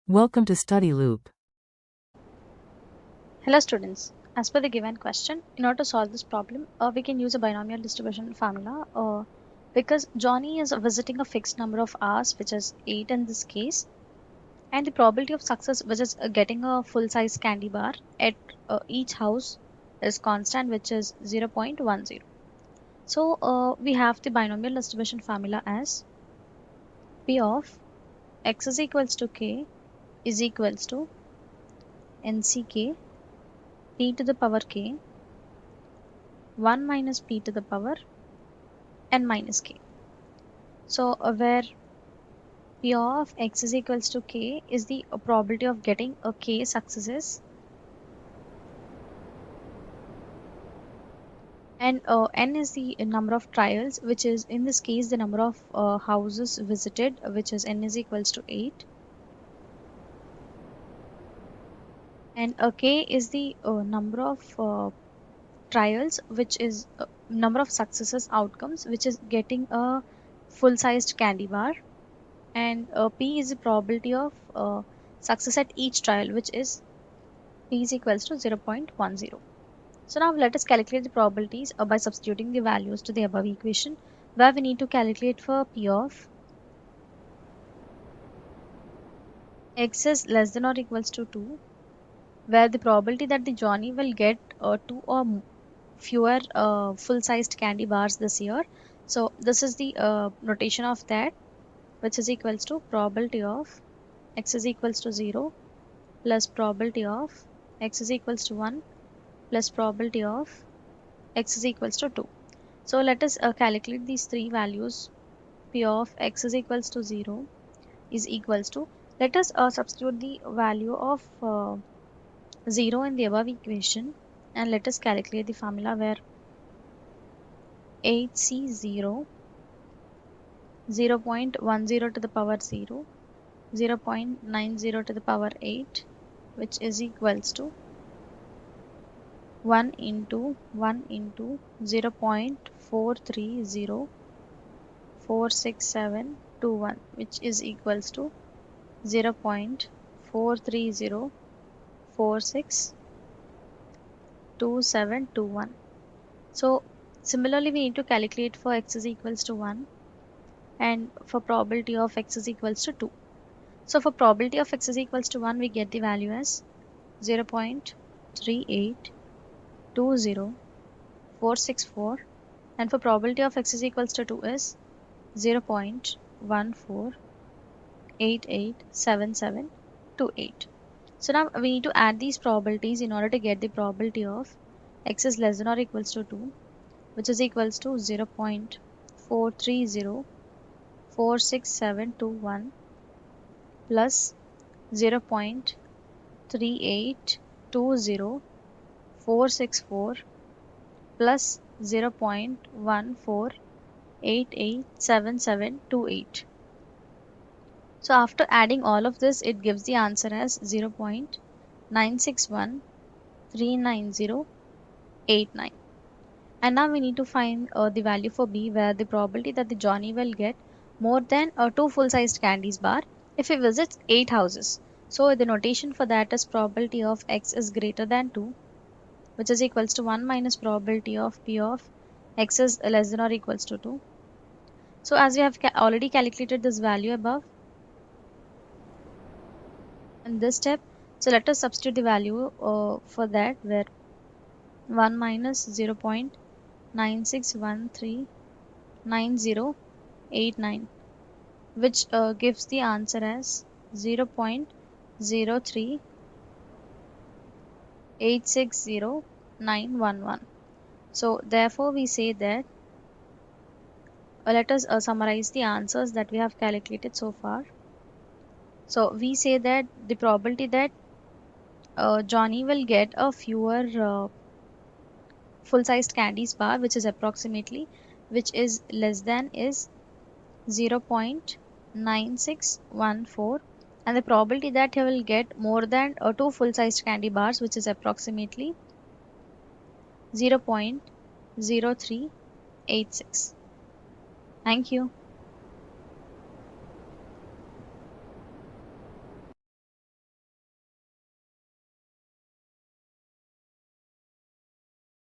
Welcome to Study Loop. Hello students, as per the given question, in order to solve this problem, we can use a binomial distribution formula because Johnny is visiting a fixed number of hours, which is 8 in this case, and the probability of success, which is getting a full-size candy bar at each house is constant, which is 0.10. So we have the binomial distribution formula as P of x is equals to k is equals to nck p to the power k 1 minus p to the power n minus k. So where p of x is equals to k is the probability of getting a k successes, and n is the number of trials, which is in this case the number of houses visited, which is n is equals to 8, and k is the number of trials, which is number of successes outcomes, which is getting a full-sized candy bar, and p is the probability of success at each trial, which is p is equals to 0.10. So now let us calculate the probabilities by substituting the values to the above equation, where we need to calculate for p of x is less than or equals to 2, where the probability that the Johnny will get 2 or fewer full-sized candy bars this year. So this is the notation of that, which is equals to probability of x is equals to 0 plus probability of x is equals to 1 plus probability of x is equals to 2. So let us calculate these three values. P of x is equals to 0 is equals to, let us substitute the value of 0 in the above equation, and let us calculate the formula where 8c0 0.10 to the power 0, 0.90 to the power 8, which is equals to 1 into 0.430466721, which is equals to 0.430462721. So similarly we need to calculate for x is equals to 1 and for probability of x is equals to 2. So for probability of x is equals to 1, we get the value as 0.3820464, and for probability of x is equals to 2 is 0.14887728. So now we need to add these probabilities in order to get the probability of x is less than or equals to 2, which is equals to 0.430466721 plus 0.3820464 plus 0.14887728. So after adding all of this, it gives the answer as 0.96139089. And now we need to find the value for b, where the probability that the Johnny will get more than 2 full-sized candies bar if he visits 8 houses. So the notation for that is probability of x is greater than 2, which is equals to 1 minus probability of p of x is less than or equals to 2. So as we have already calculated this value above in this step, so let us substitute the value for that, where 1 minus 0.96139089, which gives the answer as 0.0386091. So therefore we say that let us summarize the answers that we have calculated so far. So we say that the probability that Johnny will get a fewer full-sized candies bar, which is approximately, which is less than, is 0.9614, and the probability that he will get more than 2 full-sized candy bars, which is approximately 0.0386. Thank you.